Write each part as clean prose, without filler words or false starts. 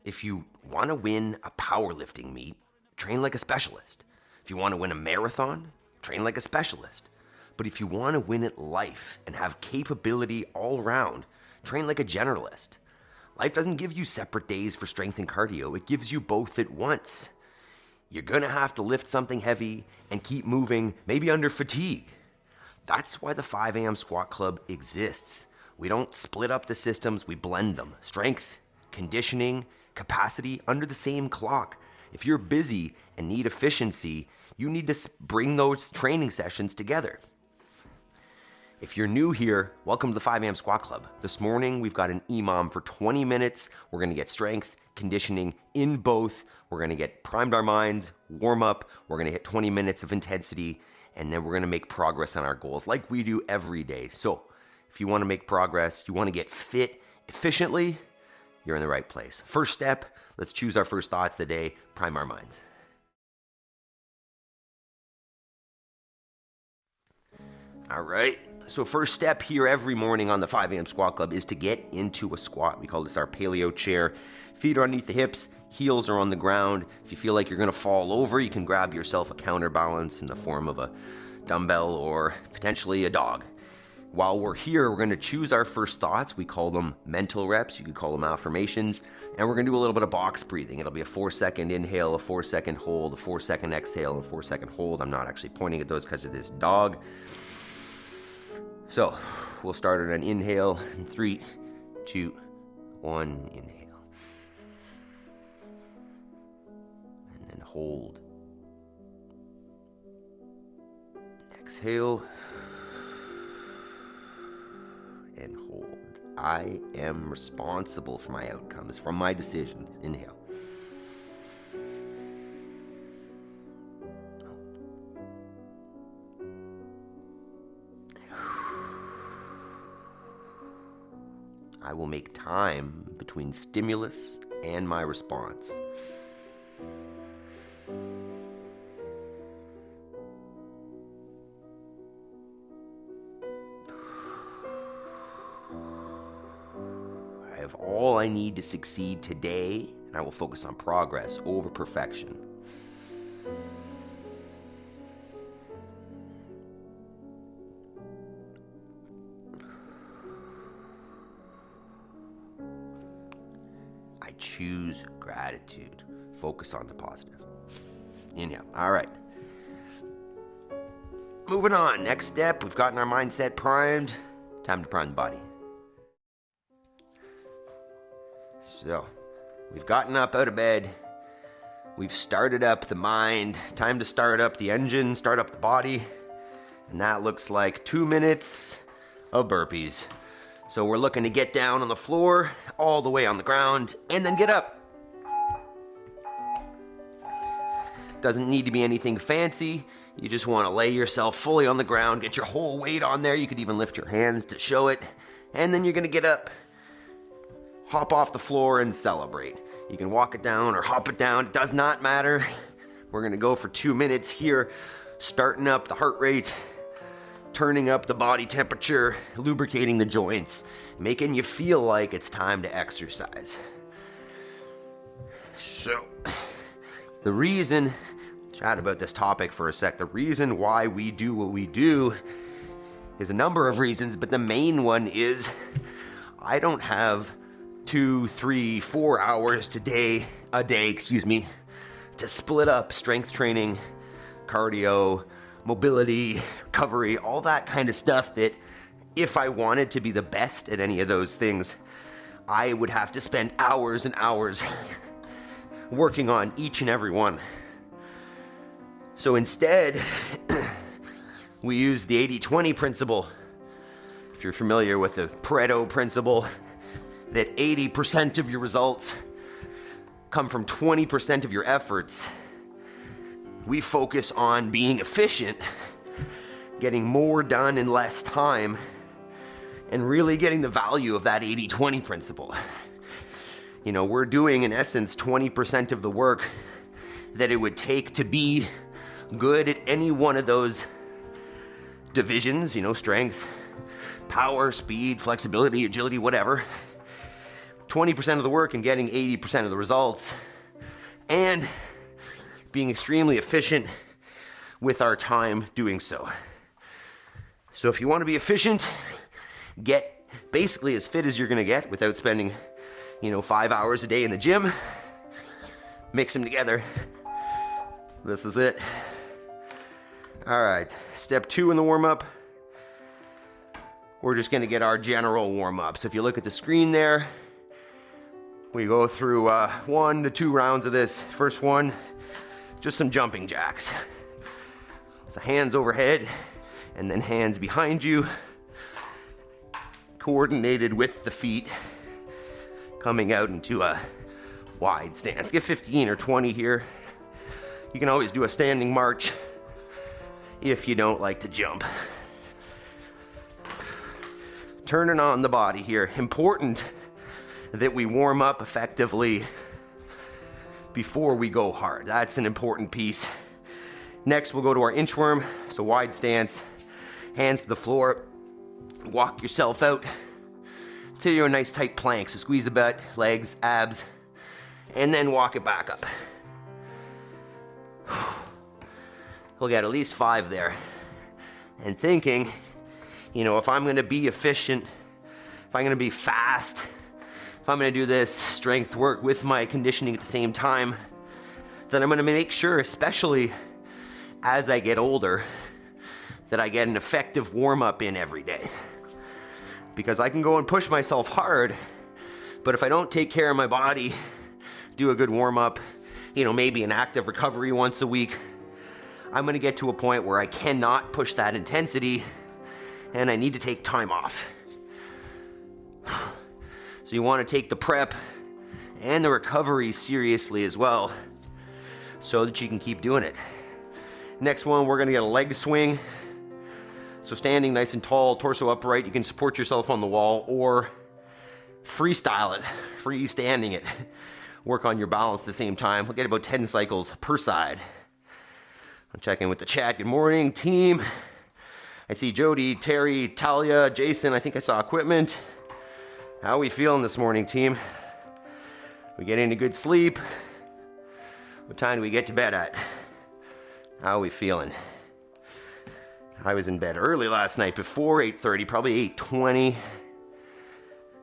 If you want to win a powerlifting meet, train like a specialist. If you want to win a marathon, train like a specialist. But if you want to win at life and have capability all around, train like a generalist. Life doesn't give you separate days for strength and cardio. It gives you both at once. You're going to have to lift something heavy and keep moving, maybe under fatigue. That's why the 5 a.m. Squat Club exists. We don't split up the systems, we blend them. Strength, conditioning, capacity under the same clock. If you're busy and need efficiency, you need to bring those training sessions together. If you're new here, welcome to the 5 a.m. Squat Club. This morning, we've got an EMOM for 20 minutes. We're going to get strength, conditioning in both. We're going to get primed our minds, warm up. We're going to hit 20 minutes of intensity, and then we're going to make progress on our goals like we do every day. So if you want to make progress, you want to get fit efficiently, you're in the right place. First step, let's choose our first thoughts of the day, prime our minds. All right. So first step here every morning on the 5 a.m. Squat Club is to get into a squat. We call this our paleo chair. Feet are underneath the hips, heels are on the ground. If you feel like you're going to fall over, you can grab yourself a counterbalance in the form of a dumbbell or potentially a dog. While we're here, we're going to choose our first thoughts. We call them mental reps. You could call them affirmations. And we're going to do a little bit of box breathing. It'll be a 4-second inhale, a 4-second hold, a 4-second exhale, and a 4-second hold. I'm not actually pointing at those because of this dog. So we'll start at an inhale in 3, 2, 1, inhale. And then hold. Exhale. And hold. I am responsible for my outcomes, from my decisions. Inhale. I will make time between stimulus and my response. I have all I need to succeed today, and I will focus on progress over perfection. I choose gratitude. Focus on the positive. Inhale. All right. Moving on. Next step, we've gotten our mindset primed. Time to prime the body. So, we've gotten up out of bed. We've started up the mind. Time to start up the engine, start up the body. And that looks like 2 minutes of burpees. So we're looking to get down on the floor, all the way on the ground, and then get up. Doesn't need to be anything fancy. You just want to lay yourself fully on the ground, get your whole weight on there. You could even lift your hands to show it. And then you're going to get up, hop off the floor, and celebrate. You can walk it down or hop it down. It does not matter. We're going to go for 2 minutes here, starting up the heart rate, turning up the body temperature, lubricating the joints, making you feel like it's time to exercise. So, the reason, chat about this topic for a sec, the reason why we do what we do is a number of reasons, but the main one is I don't have 2, 3, 4 hours a day, to split up strength training, cardio, mobility, recovery, all that kind of stuff that if I wanted to be the best at any of those things, I would have to spend hours and hours working on each and every one. So instead, we use the 80-20 principle. If you're familiar with the Pareto principle, that 80% of your results come from 20% of your efforts. We focus on being efficient, getting more done in less time, and really getting the value of that 80-20 principle. You know, we're doing, in essence, 20% of the work that it would take to be good at any one of those divisions, you know, strength, power, speed, flexibility, agility, whatever. 20% of the work and getting 80% of the results, and being extremely efficient with our time doing so. So if you want to be efficient, get basically as fit as you're going to get without spending, 5 hours a day in the gym. Mix them together. This is it. All right, step 2 in the warm-up. We're just going to get our general warm-up. So if you look at the screen there, we go through 1 to 2 rounds of this. First one, just some jumping jacks. So hands overhead, and then hands behind you, coordinated with the feet, coming out into a wide stance. Get 15 or 20 here. You can always do a standing march if you don't like to jump. Turning on the body here. Important that we warm up effectively before we go hard. That's an important piece. Next, we'll go to our inchworm. So wide stance, hands to the floor. Walk yourself out till you're a nice tight plank. So squeeze the butt, legs, abs, and then walk it back up. We'll get at least 5 there. And thinking, if I'm going to be efficient, if I'm going to be fast, if I'm going to do this strength work with my conditioning at the same time, then I'm going to make sure, especially as I get older, that I get an effective warm-up in every day. Because I can go and push myself hard, but if I don't take care of my body, do a good warm-up, maybe an active recovery once a week, I'm going to get to a point where I cannot push that intensity and I need to take time off. So you want to take the prep and the recovery seriously as well so that you can keep doing it. Next one, we're going to get a leg swing. So standing nice and tall, torso upright, you can support yourself on the wall or freestyle it, freestanding it. Work on your balance at the same time. We'll get about 10 cycles per side. I'll check in with the chat. Good morning, team. I see Jody, Terry, Talia, Jason. I think I saw equipment. How are we feeling this morning, team? We getting a good sleep? What time do we get to bed at? How are we feeling? I was in bed early last night, before 8:30, probably 8:20.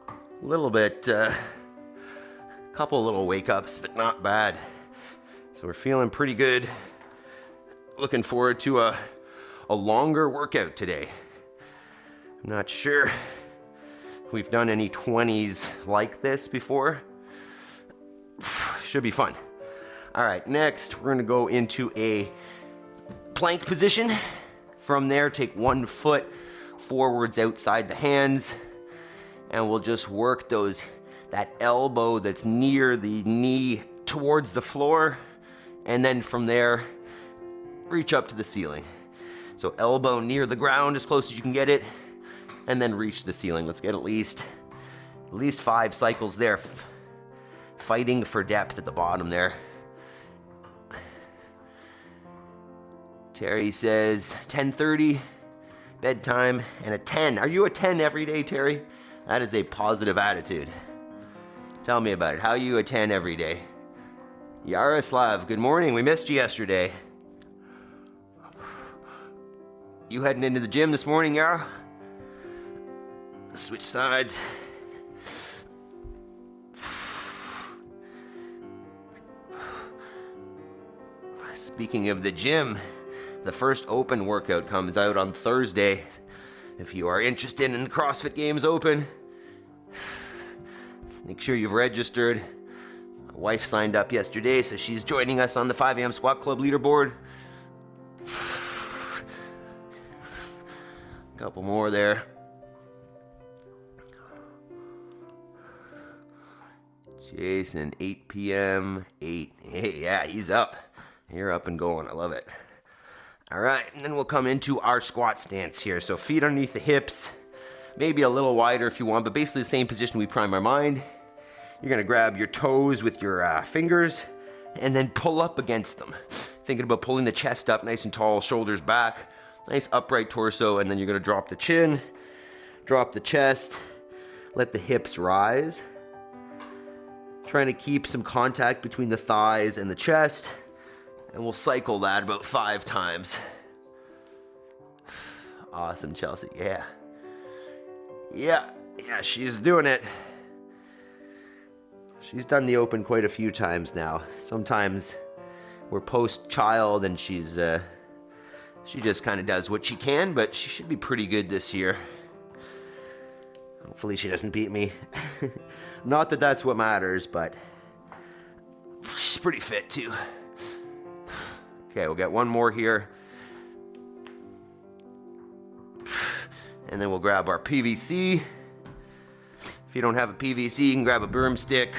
A little bit, couple little wake-ups, but not bad. So we're feeling pretty good. Looking forward to a longer workout today. I'm not sure we've done any 20s like this before. Should be fun. All right, next we're gonna go into a plank position. From there, take 1 foot forwards outside the hands, and we'll just work that elbow that's near the knee towards the floor, and then from there, reach up to the ceiling. So elbow near the ground as close as you can get it, and then reach the ceiling. Let's get at least 5 cycles there, fighting for depth at the bottom there. Terry says 10:30, bedtime, and a 10. Are you a 10 every day, Terry? That is a positive attitude. Tell me about it. How are you a 10 every day? Yaroslav, good morning. We missed you yesterday. You heading into the gym this morning, Yara? Switch sides. Speaking of the gym, the first open workout comes out on Thursday. If you are interested in the CrossFit Games Open, make sure you've registered. My wife signed up yesterday, so she's joining us on the 5 a.m. Squat Club leaderboard. Couple more there. Jason, 8 p.m. 8. Hey, yeah, he's up. You're up and going. I love it. All right, and then we'll come into our squat stance here. So feet underneath the hips, maybe a little wider if you want, but basically the same position we prime our mind. You're gonna grab your toes with your fingers and then pull up against them. Thinking about pulling the chest up nice and tall, shoulders back, nice upright torso, and then you're gonna drop the chin, drop the chest, let the hips rise. Trying to keep some contact between the thighs and the chest. And we'll cycle that about 5 times. Awesome, Chelsea. Yeah. Yeah, she's doing it. She's done the open quite a few times now. Sometimes we're post-child and she just kind of does what she can, but she should be pretty good this year. Hopefully she doesn't beat me. Not that that's what matters, but she's pretty fit too. Okay, we'll get one more here. And then we'll grab our PVC. If you don't have a PVC, you can grab a broomstick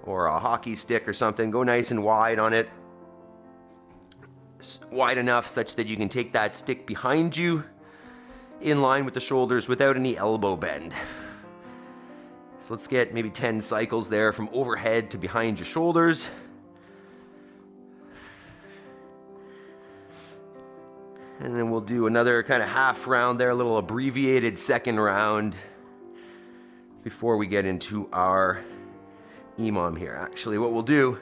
or a hockey stick or something. Go nice and wide on it. Wide enough such that you can take that stick behind you in line with the shoulders without any elbow bend. So let's get maybe 10 cycles there from overhead to behind your shoulders. And then we'll do another kind of half round there, a little abbreviated second round before we get into our EMOM here. Actually, what we'll do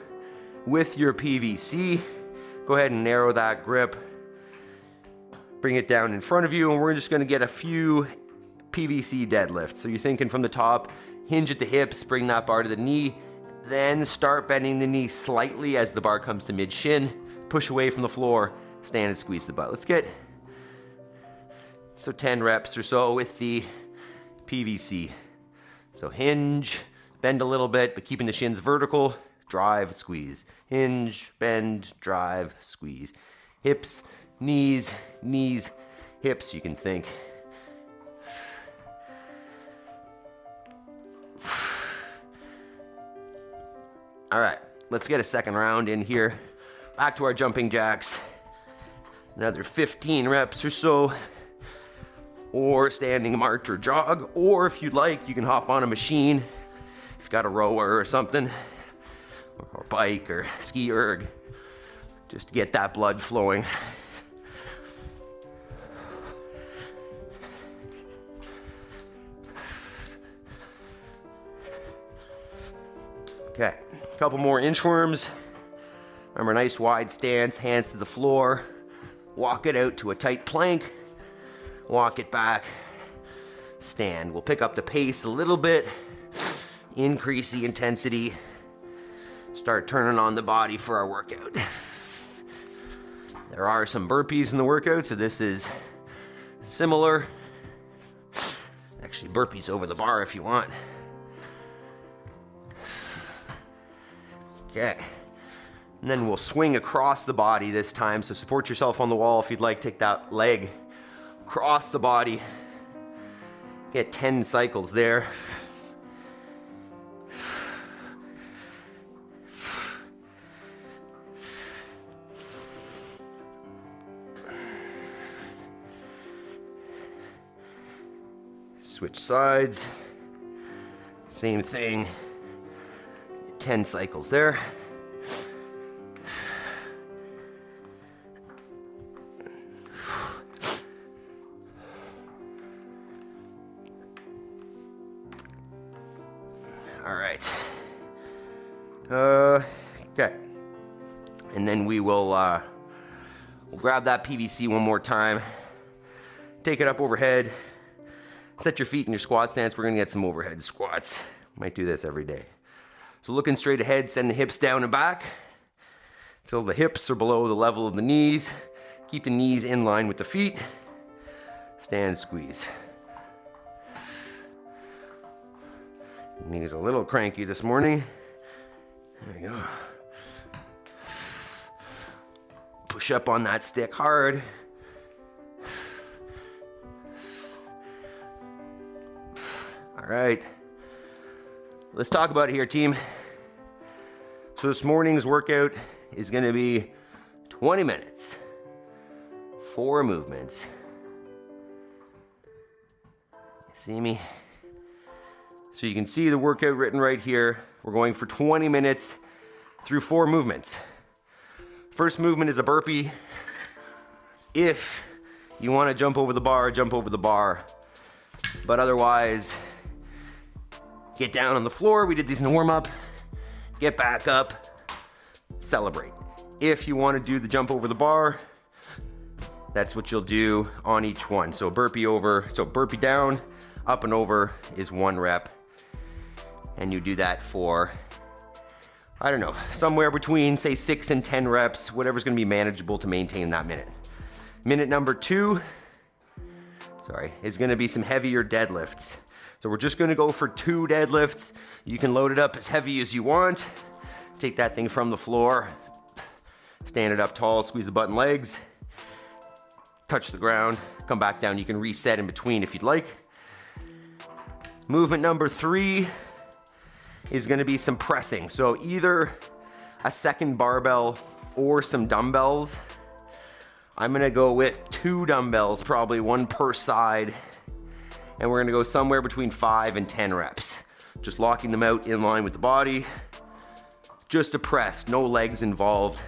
with your PVC, go ahead and narrow that grip, bring it down in front of you, and we're just going to get a few PVC deadlifts. So you're thinking from the top, hinge at the hips, bring that bar to the knee, then start bending the knee slightly as the bar comes to mid-shin, push away from the floor, stand and squeeze the butt. Let's get 10 reps or so with the PVC. So hinge, bend a little bit, but keeping the shins vertical, drive, squeeze. Hinge, bend, drive, squeeze. Hips, knees, knees, hips, you can think. All right, let's get a second round in here. Back to our jumping jacks. Another 15 reps or so, or standing march or jog, or if you'd like, you can hop on a machine if you've got a rower or something, or bike or ski erg, just to get that blood flowing. Okay, a couple more inchworms. Remember, nice wide stance, hands to the floor. Walk it out to a tight plank, walk it back, stand. We'll pick up the pace a little bit, increase the intensity, start turning on the body for our workout. There are some burpees in the workout, so this is similar. Actually, burpees over the bar if you want. Okay. And then we'll swing across the body this time. So support yourself on the wall if you'd like. Take that leg across the body. Get 10 cycles there. Switch sides. Same thing. 10 cycles there. All right. Okay. And then we'll grab that PVC one more time. Take it up overhead. Set your feet in your squat stance. We're gonna get some overhead squats. Might do this every day. So looking straight ahead, send the hips down and back till the hips are below the level of the knees. Keep the knees in line with the feet. Stand, squeeze. Knees a little cranky this morning. There you go. Push up on that stick hard. All right. Let's talk about it here, team. So this morning's workout is going to be 20 minutes, 4 movements. You see me? So you can see the workout written right here. We're going for 20 minutes through 4 movements. First movement is a burpee. If you want to jump over the bar, jump over the bar. But otherwise, get down on the floor. We did these in the warm-up. get back up, celebrate. If you want to do the jump over the bar, that's what you'll do on each one. So burpee down, up and over is 1 rep. And you do that for, I don't know, somewhere between say 6 and 10 reps, whatever's gonna be manageable to maintain that minute. Minute number 2, is gonna be some heavier deadlifts. So we're just gonna go for 2 deadlifts. You can load it up as heavy as you want. Take that thing from the floor, stand it up tall, squeeze the button legs, touch the ground, come back down. You can reset in between if you'd like. Movement number 3 is gonna be some pressing. So either a second barbell or some dumbbells. I'm gonna go with 2 dumbbells, probably 1 per side. And we're gonna go somewhere between 5 and 10 reps. Just locking them out in line with the body. Just a press, no legs involved.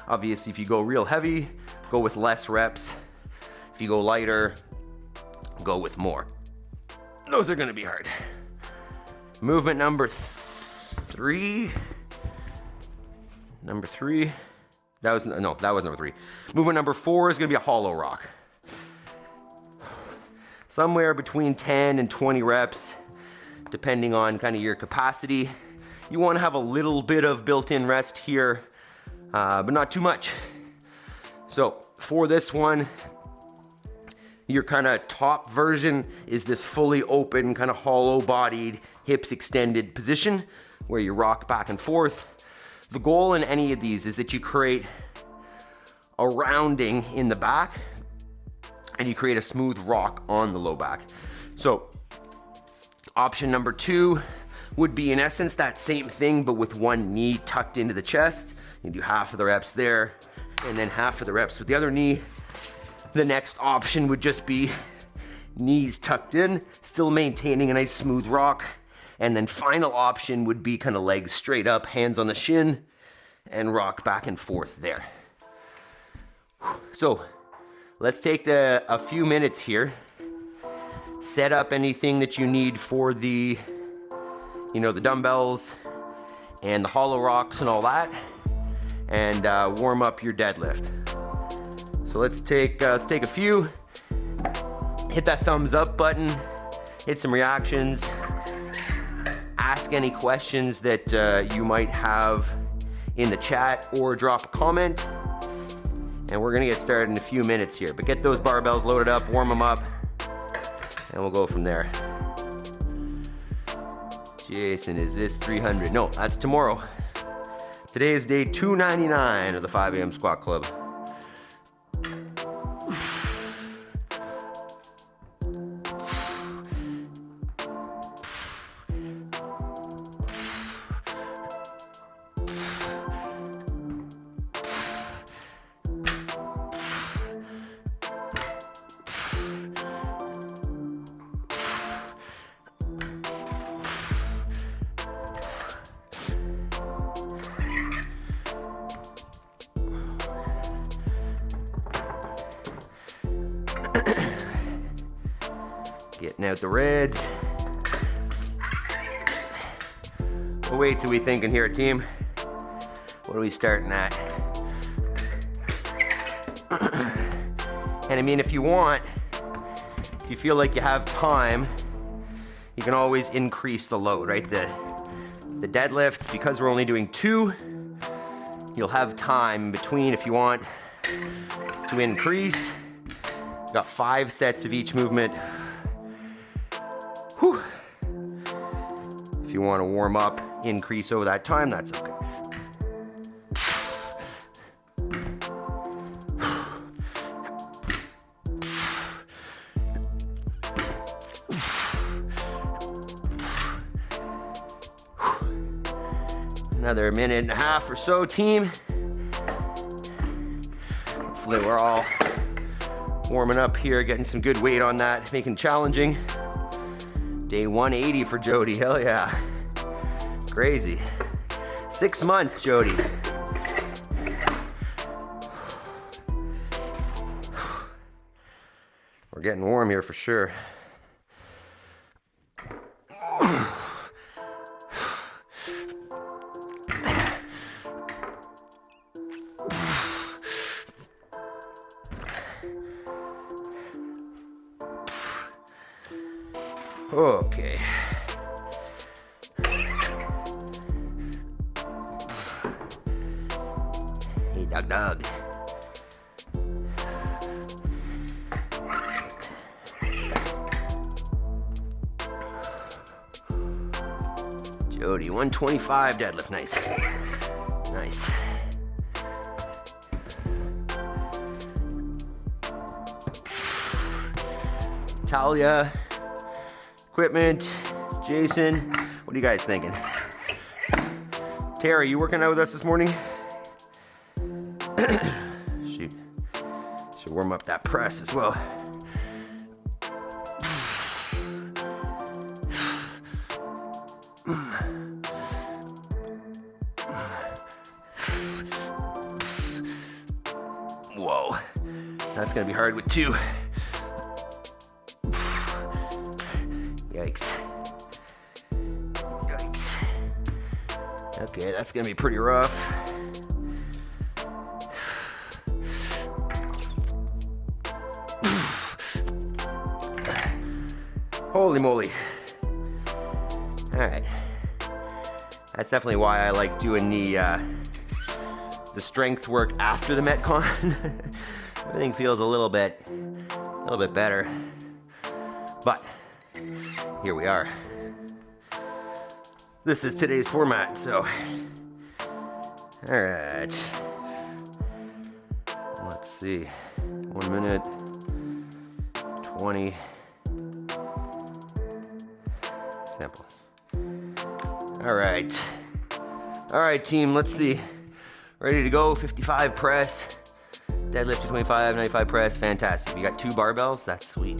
Obviously, if you go real heavy, go with less reps. If you go lighter, go with more. Those are gonna be hard. Movement number 3. That was number 3. Movement number 4 is gonna be a hollow rock. Somewhere between 10 and 20 reps, depending on kind of your capacity. You wanna have a little bit of built-in rest here, but not too much. So for this one, your kind of top version is this fully open, kind of hollow-bodied, hips extended position where you rock back and forth. The goal in any of these is that you create a rounding in the back and you create a smooth rock on the low back. So option number 2 would be in essence that same thing, but with one knee tucked into the chest. You do half of the reps there and then half of the reps with the other knee. The next option would just be knees tucked in, still maintaining a nice smooth rock. And then final option would be kind of legs straight up, hands on the shin, and rock back and forth there. So let's take a few minutes here. Set up anything that you need for the, the dumbbells and the hollow rocks and all that, and warm up your deadlift. So let's take a few. Hit that thumbs up button. Hit some reactions. Ask any questions that you might have in the chat or drop a comment. And we're gonna get started in a few minutes here. But get those barbells loaded up, warm them up, and we'll go from there. Jason, is this 300? No, that's tomorrow. Today is day 299 of the 5 a.m. Squat Club. Getting out the reds. What weights are we thinking here, team? What are we starting at? And I mean, if you feel like you have time, you can always increase the load, right? The deadlifts, because we're only doing 2, you'll have time between if you want to increase. Got 5 sets of each movement. Whew. If you want to warm up, increase over that time, that's okay. Another minute and a half or so, team. Hopefully we're all warming up here, getting some good weight on that, making it challenging. Day 180 for Jody, hell yeah. Crazy. 6 months, Jody. We're getting warm here for sure. Okay. Hey, dog. Jody, 125 deadlift, nice. Nice. Talia, equipment, Jason, what are you guys thinking? Tara, you working out with us this morning? Shoot, should warm up that press as well. Whoa, that's gonna be hard with two. Yikes. Yikes. Okay, that's gonna be pretty rough. Holy moly. Alright. That's definitely why I like doing the strength work after the Metcon. Everything feels a little bit better. But here we are. This is today's format, so. Alright. Let's see. 1 minute. 20. Sample. Alright. Alright, team, let's see. Ready to go. 55 press. Deadlift 225, 95 press. Fantastic. You got 2 barbells? That's sweet.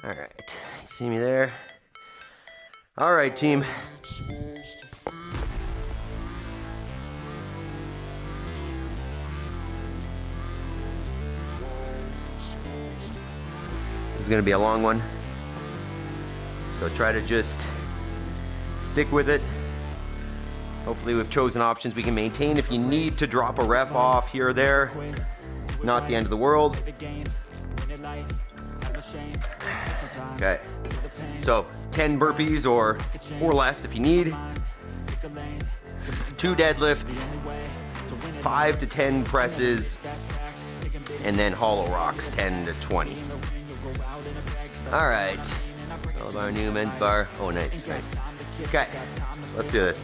Alright, you see me there? Alright, team. This is gonna be a long one. So try to just stick with it. Hopefully we've chosen options we can maintain. If you need to drop a rep off here or there, not the end of the world. Okay, so 10 burpees or less if you need, 2 deadlifts, 5 to 10 presses, and then hollow rocks, 10 to 20. All right, all of our new men's bar. Oh, nice, great. Okay, let's do this.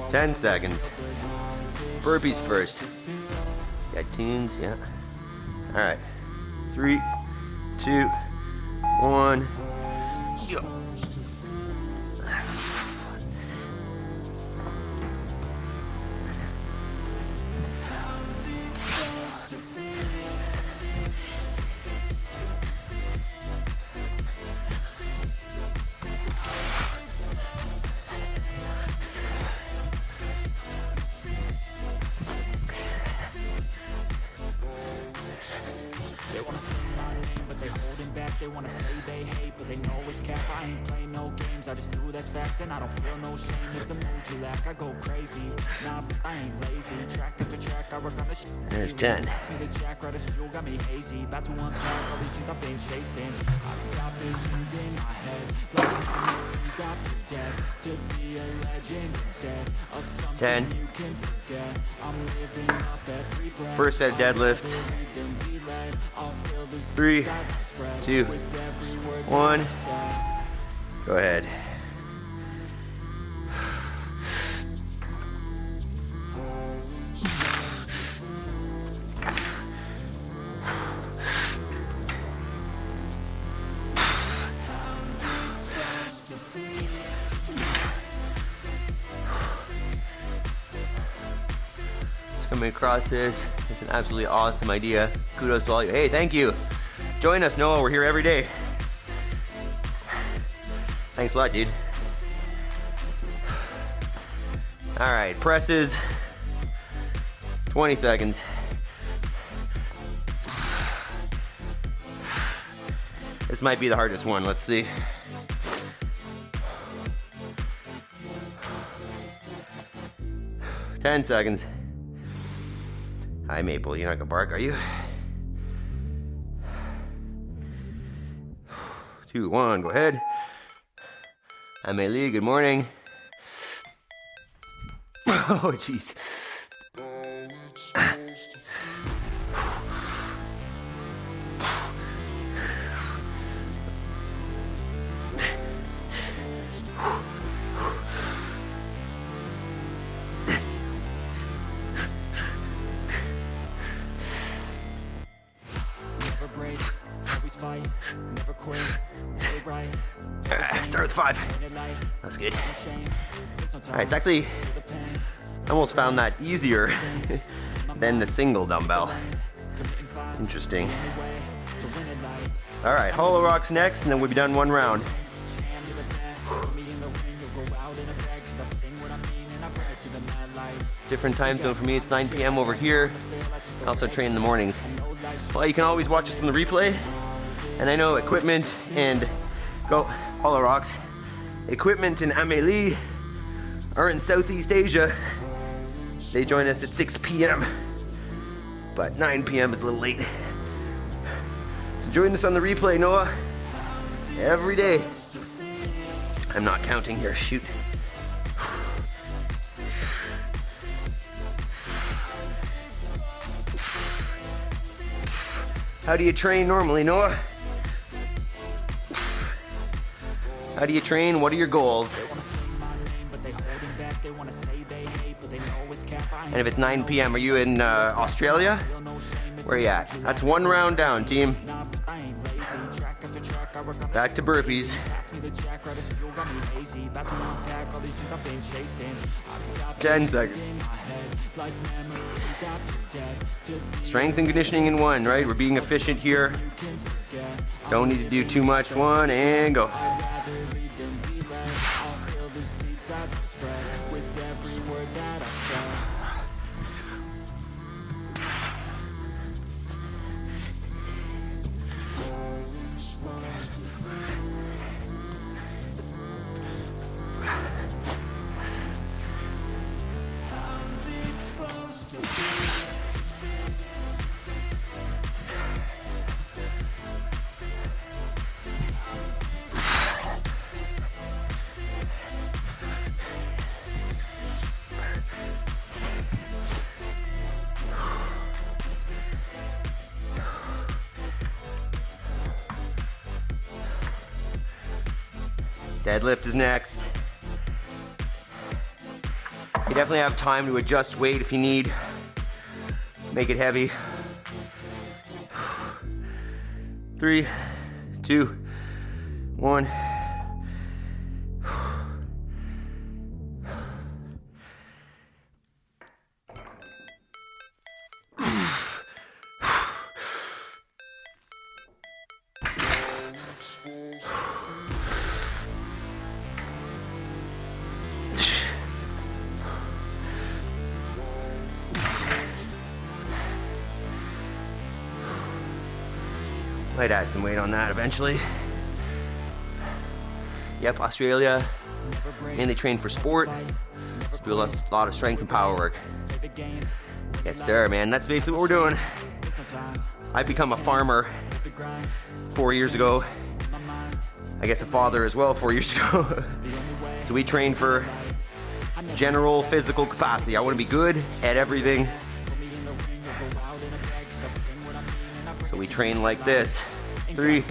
10 seconds. Burpees first. Got tunes, yeah. All right, 3, 2, 1. Yo. They wanna say they hate, but they know it's cap. I ain't play no games, I just do that's fact. And I don't feel no shame, it's a mood you lack. I go crazy, nah, but I ain't lazy. Track after track, I work on the shit. There's 10. Ask me to jack, right as fuel, got me hazy. About to unpack all these things I've been chasing. I've got visions in my head, like memories after death. To be a legend instead of something 10. you can forget. I'm living up every breath. First set of deadlifts. 3, 2, 1. Go ahead. Coming across this, it's an absolutely awesome idea. Kudos to all you. Hey, thank you. Join us, Noah. We're here every day. Thanks a lot, dude. All right, presses. 20 seconds. This might be the hardest one. Let's see. Ten seconds. Hi, Maple. You're not gonna bark, are you? 2, 1, go ahead. Amélie, good morning. Oh, jeez. Start with 5. That's good. Alright, it's actually, I almost found that easier than the single dumbbell. Interesting. Alright, hollow rocks next, and then we'll be done 1 round. Different time zone for me, it's 9 p.m. over here. I also train in the mornings. Well, you can always watch us on the replay. And I know equipment and hollow rocks. Equipment and Amélie are in Southeast Asia. They join us at 6 p.m. But 9 p.m. is a little late. So join us on the replay, Noah. Every day. I'm not counting here, shoot. How do you train normally, Noah? How do you train? What are your goals? And if it's 9 p.m., are you in Australia? Where are you at? That's 1 round down, team. Back to burpees. 10 seconds. Strength and conditioning in 1, right? We're being efficient here. Don't need to do too much. 1 and go. Deadlift is next. You definitely have time to adjust weight if you need. Make it heavy. 3, 2, 1. Might add some weight on that eventually. Yep, Australia, mainly train for sport. Do a lot of strength and power work. Yes sir, man, that's basically what we're doing. I've become a farmer 4 years ago. I guess a father as well 4 years ago. So we train for general physical capacity. I want to be good at everything. So we train like this. 3,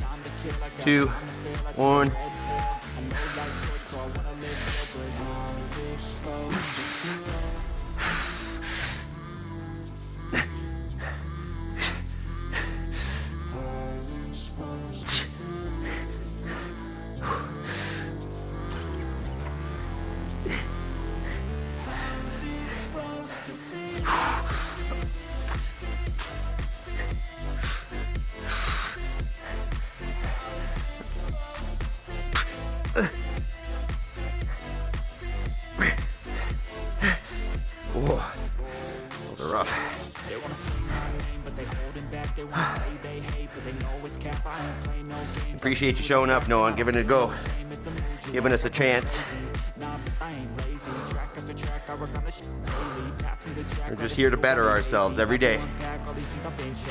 2, 1. Whoa, those are rough. Appreciate you showing up, Noah, and giving it a go. Giving us a chance. We're just here to better ourselves every day.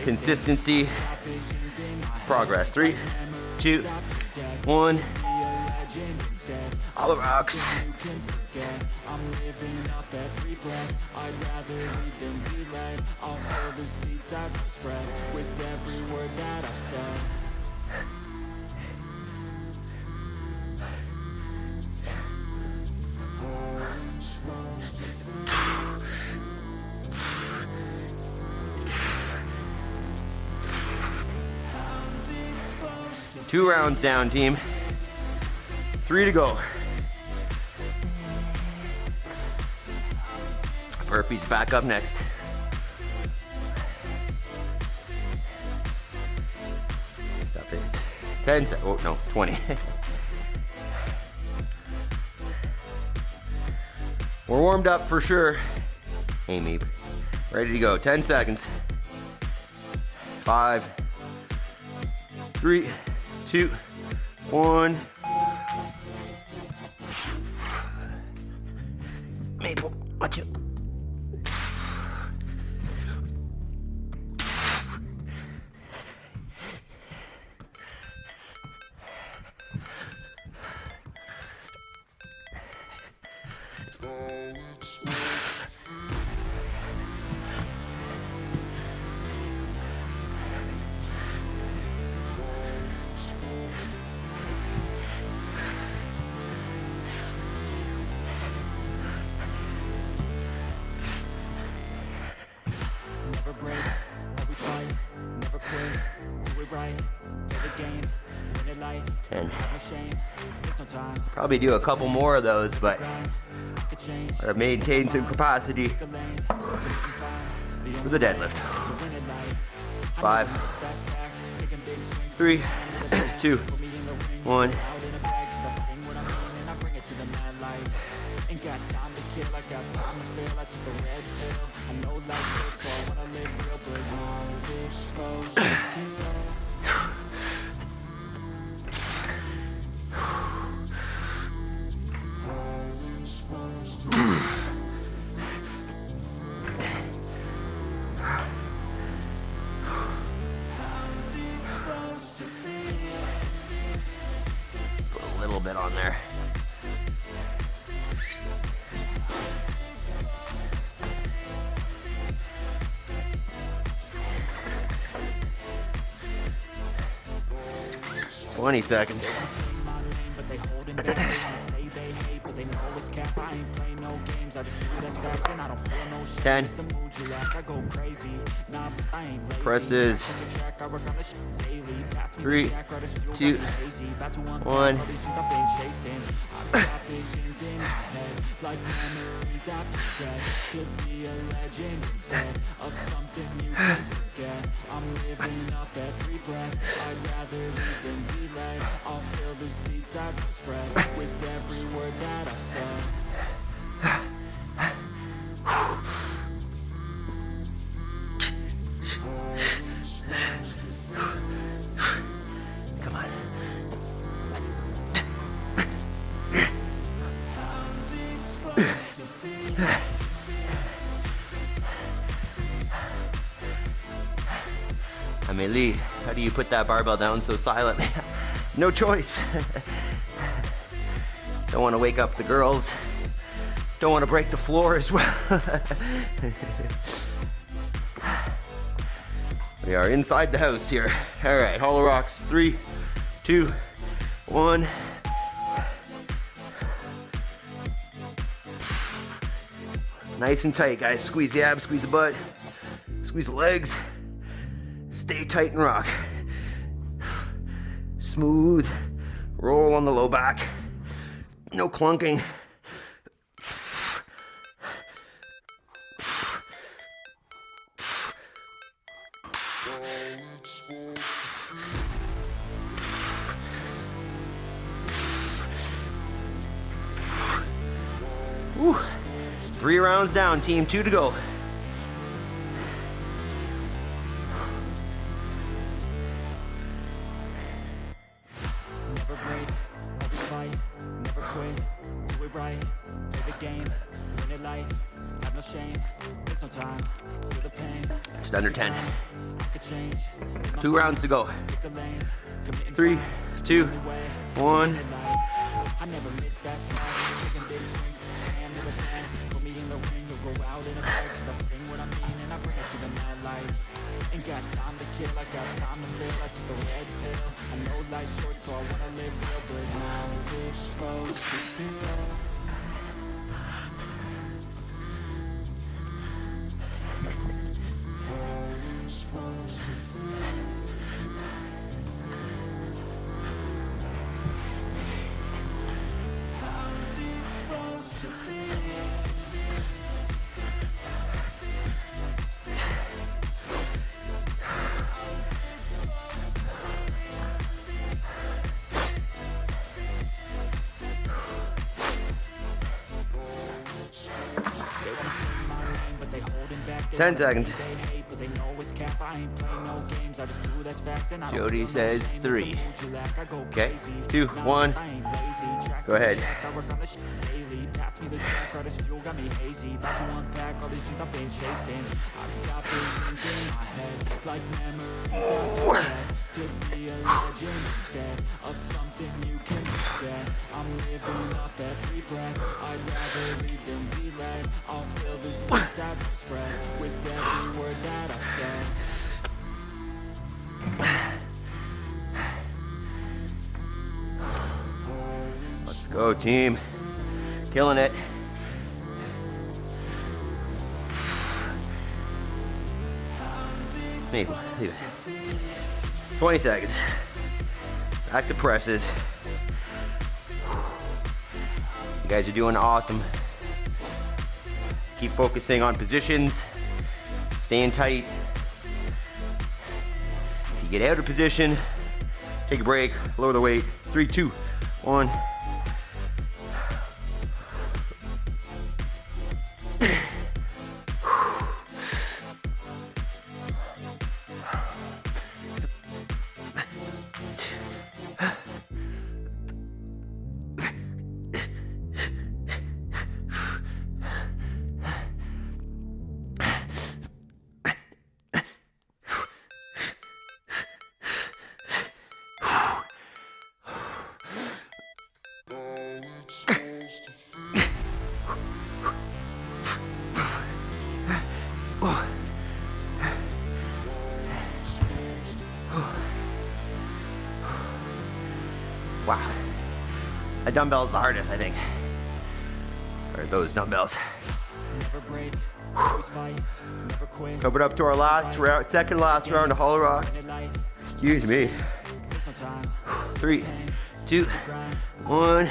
Consistency, progress. 3, 2, 1. All the rocks. I'm living up every breath. I'd rather lead than be led. I'll fill the seats as I spread with every word that I've said. Two rounds down, team. 3 to go. Burpees back up next. Stop it. 10 seconds. Oh, no, 20. We're warmed up for sure. Hey, Meep. Ready to go. 10 seconds. 5, 3, 2, 1. Maple, watch it. Never break, always fight, never quit, do it right, play the game, win it life, 10. no shame, there's no time, Probably do a couple more of those, but grind, I could change, I've maintained some capacity pick a lane, for the deadlift. to win it life, 5, that's facts, taking big swings, 3, 2, put me in the ring, 1. out in a bag, 'cause I sing what I mean and I bring it to the mad light, ain't got time to kill, I got time to feel, I took the red pill, I know life hurts, so I wanna live real, but how's it supposed to feel? Let's put a little bit on there. "20 seconds. My name, but they holding back. They wanna say they hate, but they know it's cap. I ain't play no games. I just do that's fact, and I don't feel no shit. 10. It's a mood you lack. I go crazy. Nah, but I ain't lazy. Presses. Back on the track, I work on the shit daily. Pass me 3, the jack, right as fuel, 2, got me hazy. About to unpack 1. all these things I've been chasing. I've got visions in my head, like memories after death. Could be a legend instead of something you can forget. I'm living up every breath. I'd rather lead than be led. I'll fill the seats as I spread with every word that I've said. Come on. Amelie, how do you put that barbell down so silently? No choice. Don't want to wake up the girls. Don't want to break the floor as well. We are inside the house here. All right, hollow rocks. 3, 2, 1. Nice and tight, guys. Squeeze the abs, squeeze the butt, squeeze the legs. Stay tight and rock. Smooth. Roll on the low back. No clunking. Whew. 3 rounds down, team. 2 to go. Never break, always fight, never quit, do it right, play the game, win it life, have no shame, there's no time, feel the pain. Just under 10. I could change, 2 rounds to go. pick a lane, commit and 3, grind, 2, 1. I never miss that spot. Taking big swings, jam to the bag. Put me in the ring, you'll go out in a bag. 'Cause I sing what I mean and I bring it to the mad light. Ain't got time to kill, I got time to feel. I took the red pill. I know life's short, so I wanna live real. But how's it supposed to feel? 10 seconds. Jody says 3. Okay, 2, 1. Go ahead. Pass me the track, right as fuel got me hazy. About to unpack all these things I've been chasing. I've got visions in my head, like memories to be a legend instead of something you can forget. I'm living up every breath. I'd rather lead than be led. I'll fill the seats as I spread with every word that I've said. Let's go, team. Killing it. Leave it. 20 seconds. Back to presses. You guys are doing awesome. Keep focusing on positions. Staying tight. If you get out of position, take a break, lower the weight. 3, 2, 1. Wow. A dumbbell's the hardest, I think. Or those dumbbells. Coming up to our last round, second last round of hollow rocks. Excuse me. 3, 2, 1.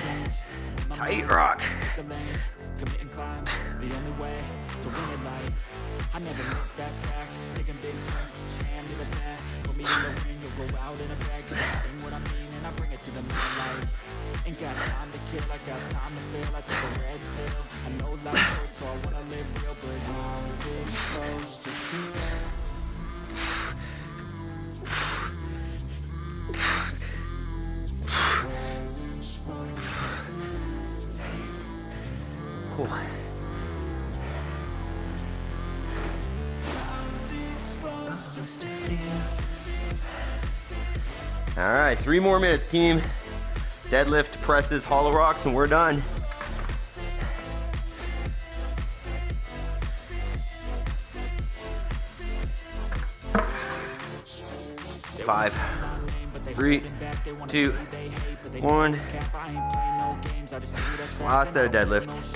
Tight rock. I never miss that fact. Taking big swings, jam to the back. Put me in the ring, you'll go out in a bag. Sing what I mean and I bring it to the moonlight. Ain't got time to kill, I got time to feel. I took a red pill. I know life hurts, so I wanna live real. But how's it supposed to feel? All right, 3 more minutes, team. Deadlift, presses, hollow rocks, and we're done. 5, 3, 2, 1. Last set of deadlifts.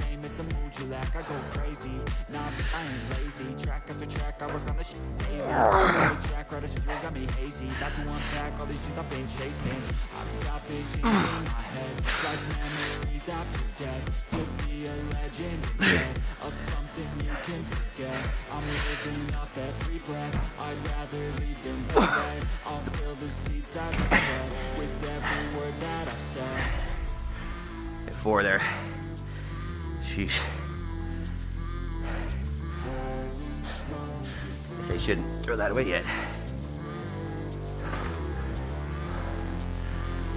Of something you can forget. I'm living up every breath. I'd rather lead than be led. I'll fill the seats as I spread with every word that I've said. At 4 there. Sheesh. Guess I shouldn't throw that away yet.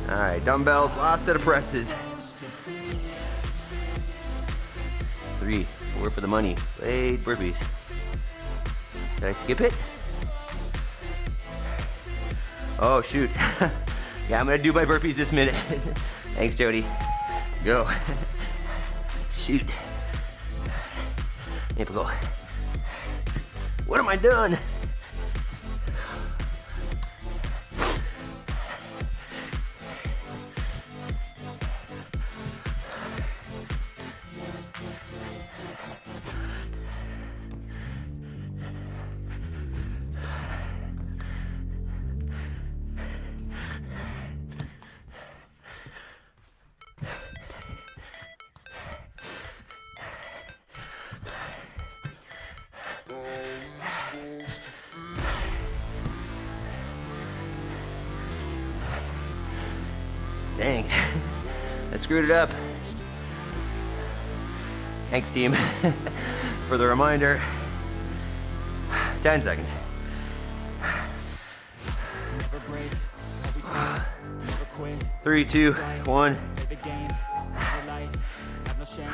Alright, dumbbells, last set of presses. 3, 4 for the money. Blade burpees. Did I skip it? Oh shoot. Yeah, I'm gonna do my burpees this minute. Thanks, Jody. Go. Shoot. Here we go. What am I doing? Dang, I screwed it up. Thanks, team, for the reminder. 10 seconds. Never break, always fight, never quit. 3, 2, 1. Play the game, live life, have no shame,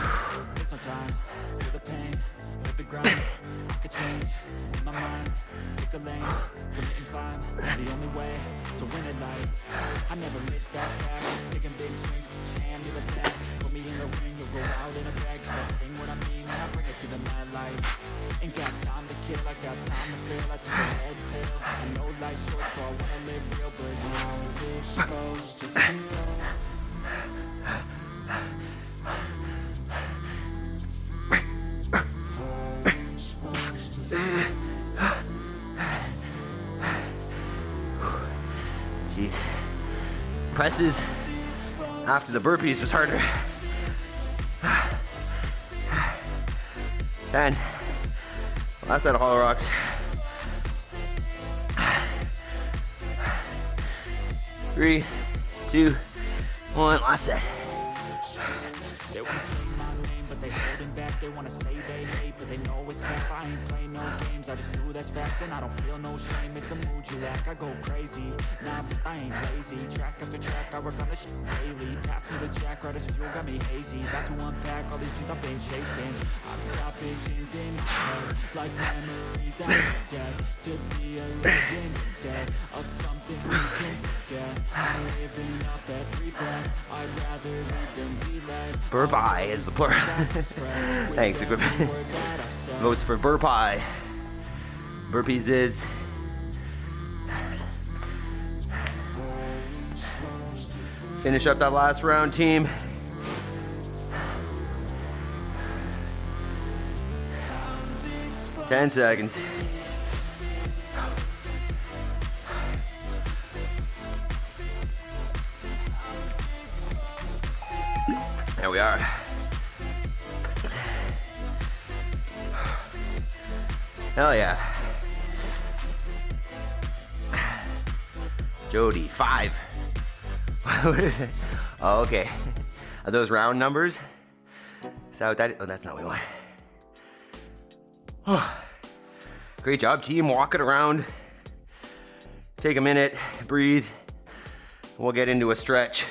there's no time. Feel the pain, live the grind. I could change in my mind, pick a lane, commit and climb. The only way to win at life. I never miss that fact. Taking big swings, put your hand to the back. Put me in the ring, you'll go out in a bag. 'Cause I sing what I mean and I bring it to the mad light. Ain't got time to kill, I got time to feel. I took a red pill. I know life's short, so I wanna live real. But how's it supposed to feel? Jeez. Presses after the burpees was harder. 10. Last set of hollow rocks. 3, 2, 1. Last set. They wanna say my name, but they holding back. They wanna say they hate, but they know it's cap. I ain't play no games, I just do that's fact. And I don't feel no shame, it's a mood you lack. I go crazy, nah, but I ain't lazy. Track after track, I work on this shit daily. Pass me the jack, right as fuel, got me hazy. About to unpack all these things I've been chasing. I've got visions in my head, like memories after death. To be a legend instead of something we can forget. I'm living up every breath, I'd rather lead than be led. Burpee is the plural. Thanks, equipment. Votes for burpee. Burpees is. Finish up that last round, team. Ten seconds. There we are. Hell yeah. Jody, 5. What is it? Oh, okay. Are those round numbers? Is that what that is? Oh, that's not what we want. Great job, team. Walk it around. Take a minute, breathe. We'll get into a stretch.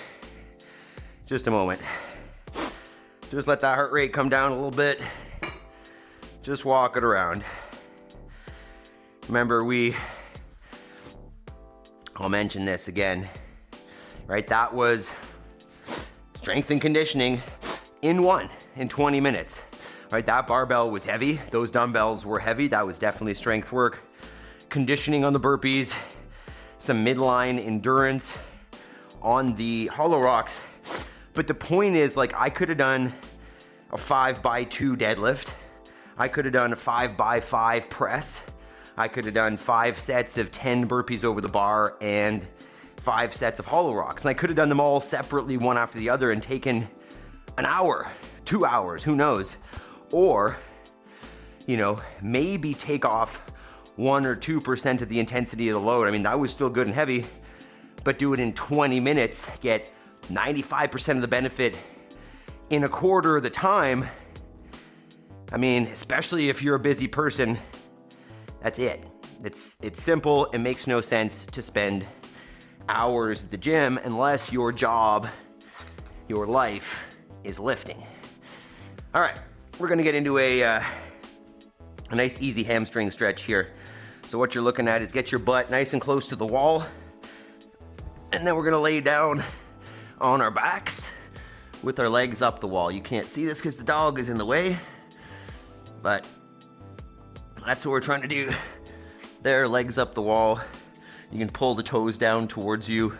Just a moment. Just let that heart rate come down a little bit. Just walk it around. Remember, I'll mention this again, right? That was strength and conditioning in 20 minutes, right? That barbell was heavy. Those dumbbells were heavy. That was definitely strength work. Conditioning on the burpees, some midline endurance on the hollow rocks. But the point is, like, I could have done a 5x2 deadlift. I could have done a 5x5 press. I could have done 5 sets of 10 burpees over the bar and 5 sets of hollow rocks. And I could have done them all separately, one after the other, and taken an hour, 2 hours, who knows? Or, maybe take off 1 or 2% of the intensity of the load. I mean, that was still good and heavy, but do it in 20 minutes, get 95% of the benefit in a quarter of the time. I mean, especially if you're a busy person, that's it. It's simple. It makes no sense to spend hours at the gym unless your job, your life is lifting. All right, we're gonna get into a nice easy hamstring stretch here. So what you're looking at is get your butt nice and close to the wall. And then we're gonna lay down on our backs with our legs up the wall. You can't see this because the dog is in the way, but that's what we're trying to do. There, legs up the wall. You can pull the toes down towards you.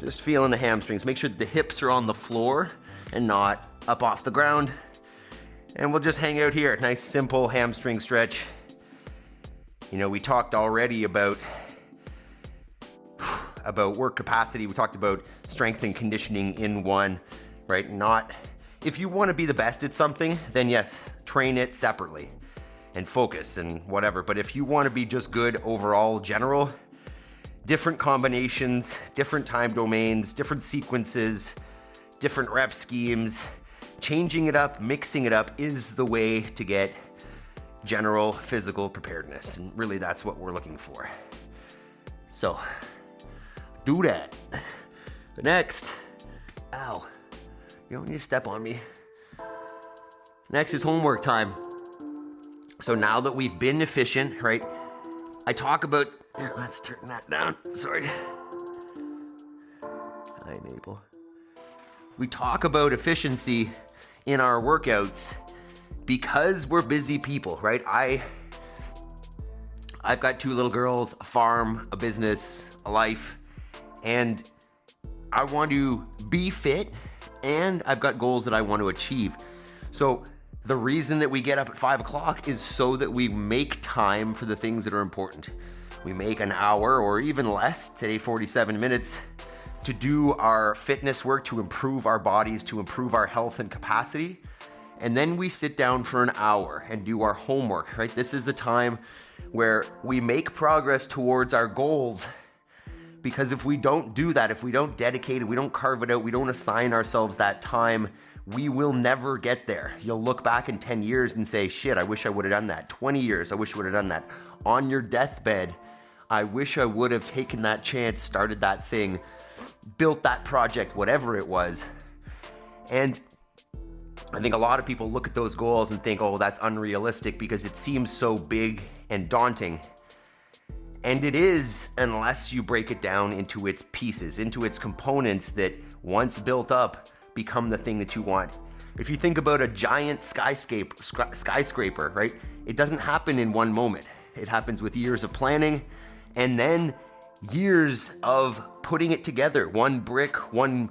Just feeling the hamstrings. Make sure that the hips are on the floor and not up off the ground. And we'll just hang out here. Nice, simple hamstring stretch. You know, we talked already about work capacity. We talked about strength and conditioning in one, right? Not, if you want to be the best at something, then yes, train it separately and focus and whatever. But if you want to be just good overall, general, different combinations, different time domains, different sequences, different rep schemes, changing it up, mixing it up is the way to get general physical preparedness. And really that's what we're looking for. So do that. But next, ow, you don't need to step on me. Next is homework time. So now that we've been efficient, right? I talk about, here, let's turn that down, sorry. Hi, Maple. We talk about efficiency in our workouts because we're busy people, right? I've got 2 little girls, a farm, a business, a life, and I want to be fit, and I've got goals that I want to achieve. So the reason that we get up at 5 o'clock is so that we make time for the things that are important. We make an hour or even less, today 47 minutes, to do our fitness work, to improve our bodies, to improve our health and capacity. And then we sit down for an hour and do our homework, right? This is the time where we make progress towards our goals. Because if we don't do that, if we don't dedicate it, we don't carve it out, we don't assign ourselves that time, we will never get there. You'll look back in 10 years and say, shit, I wish I would have done that. 20 years, I wish I would have done that. On your deathbed, I wish I would have taken that chance, started that thing, built that project, whatever it was. And I think a lot of people look at those goals and think, oh, that's unrealistic because it seems so big and daunting. And it is, unless you break it down into its pieces, into its components that once built up become the thing that you want. If you think about a giant skyscraper, right? It doesn't happen in one moment. It happens with years of planning and then years of putting it together. One brick, one,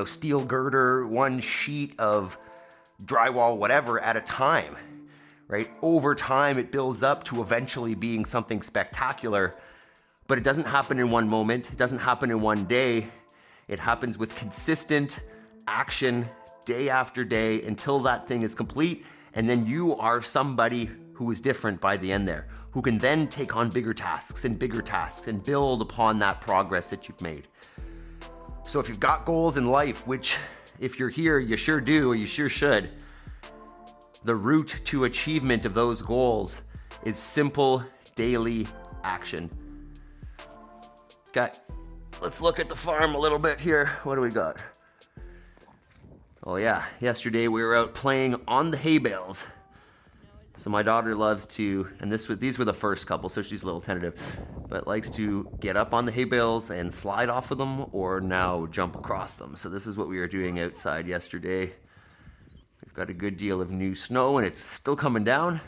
steel girder, one sheet of drywall, whatever, at a time, right? Over time, it builds up to eventually being something spectacular, but it doesn't happen in one moment. It doesn't happen in one day. It happens with consistent action day after day until that thing is complete. And then you are somebody who is different by the end there, who can then take on bigger tasks and build upon that progress that you've made. So if you've got goals in life, which if you're here, you sure do, or you sure should, the route to achievement of those goals is simple daily action. Okay, let's look at the farm a little bit here. What do we got? Oh yeah, yesterday we were out playing on the hay bales. So my daughter loves to, and these were the first couple, so she's a little tentative, but likes to get up on the hay bales and slide off of them or now jump across them. So this is what we were doing outside yesterday. We've got a good deal of new snow and it's still coming down,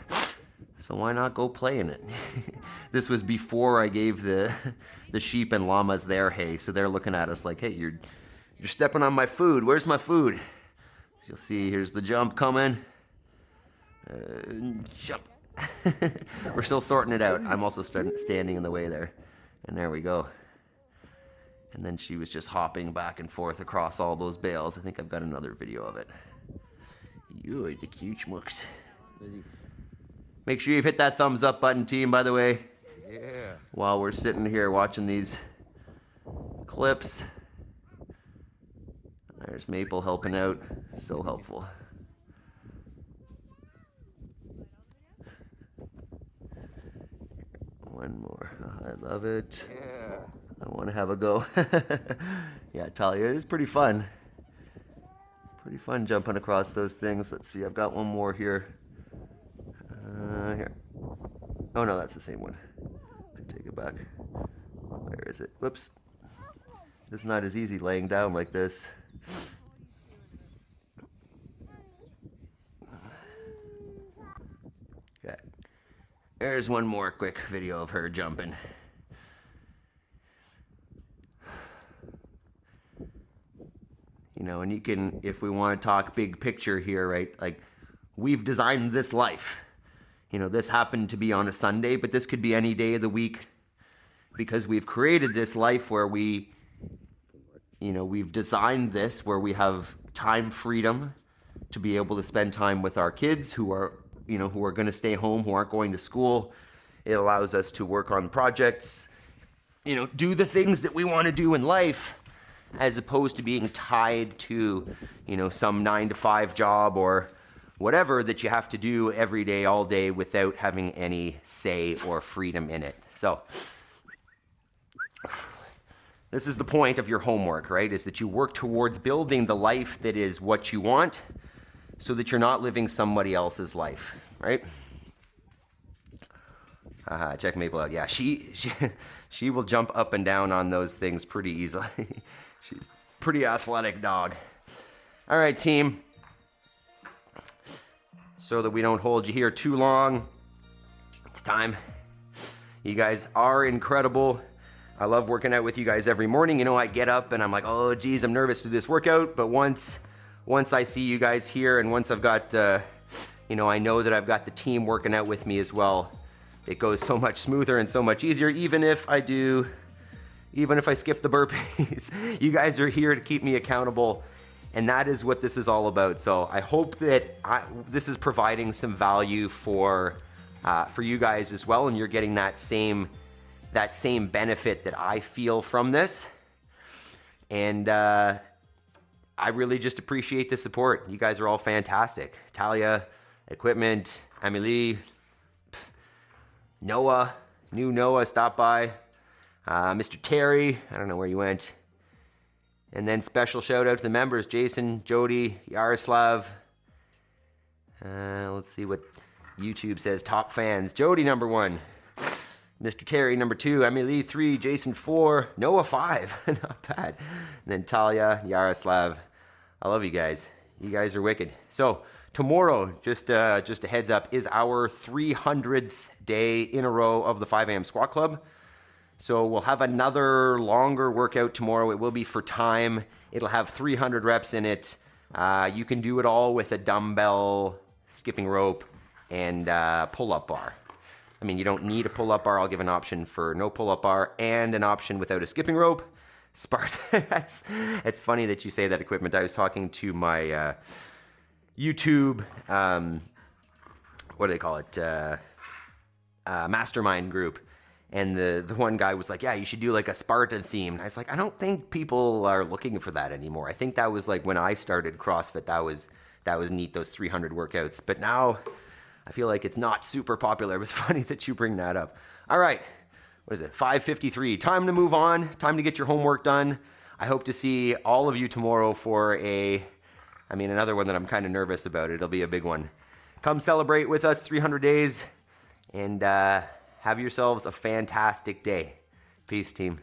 so why not go play in it? This was before I gave the sheep and llamas their hay, so they're looking at us like, hey, you're stepping on my food. Where's my food? You'll see, here's the jump coming. Jump. We're still sorting it out. I'm also standing in the way there. And there we go. And then she was just hopping back and forth across all those bales. I think I've got another video of it. You're the cute schmucks. Make sure you've hit that thumbs up button, team, by the way. Yeah. While we're sitting here watching these clips. There's Maple helping out. So helpful. One more. Oh, I love it. Yeah. I want to have a go. Yeah, Talia, it is pretty fun. Pretty fun jumping across those things. Let's see, I've got one more here. Here. Oh no, that's the same one. I take it back. Where is it? Whoops. It's not as easy laying down like this. Okay. There's one more quick video of her jumping. You know, and you can, if we want to talk big picture here, right? Like, we've designed this life. You know, this happened to be on a Sunday, but this could be any day of the week, because we've created this life where we, you know, we've designed this where we have time freedom to be able to spend time with our kids who are, you know, who are going to stay home, who aren't going to school. It allows us to work on projects, you know, do the things that we want to do in life, as opposed to being tied to, you know, some 9-to-5 job or whatever that you have to do every day, all day, without having any say or freedom in it. So this is the point of your homework, right? Is that you work towards building the life that is what you want, so that you're not living somebody else's life, right? Check Maple out. Yeah, she will jump up and down on those things pretty easily. She's a pretty athletic dog. All right, team. So that we don't hold you here too long, it's time. You guys are incredible. I love working out with you guys every morning. You know, I get up and I'm like, oh, geez, I'm nervous to do this workout. But once I see you guys here, and once I've got, you know, I know that I've got the team working out with me as well, it goes so much smoother and so much easier, even if I skip the burpees. You guys are here to keep me accountable, and that is what this is all about. So I hope that this is providing some value for you guys as well, and you're getting that same benefit that I feel from this. And I really just appreciate the support. You guys are all fantastic. Talia, equipment, Amelie, Noah, new Noah stopped by. Mr. Terry, I don't know where you went. And then special shout out to the members, Jason, Jody, Yaroslav. Let's see what YouTube says. Top fans. Jody, number 1. Mr. Terry, number 2. Amelie, 3. Jason, 4. Noah, 5. Not bad. And then Talia, Yaroslav. I love you guys. You guys are wicked. So tomorrow, just a heads up, is our 300th day in a row of the 5 a.m. squat club. So we'll have another longer workout tomorrow. It will be for time. It'll have 300 reps in it. You can do it all with a dumbbell, skipping rope, and pull-up bar. I mean, you don't need a pull-up bar. I'll give an option for no pull-up bar and an option without a skipping rope. It's funny that you say that, equipment. I was talking to my YouTube, what do they call it, mastermind group. And the one guy was like, yeah, you should do like a Spartan theme. And I was like, I don't think people are looking for that anymore. I think that was like when I started CrossFit, that was neat, those 300 workouts. But now I feel like it's not super popular. It was funny that you bring that up. All right, what is it, 5:53. Time to move on. Time to get your homework done. I hope to see all of you tomorrow for another one that I'm kind of nervous about. It'll be a big one. Come celebrate with us 300 days, and have yourselves a fantastic day. Peace, team.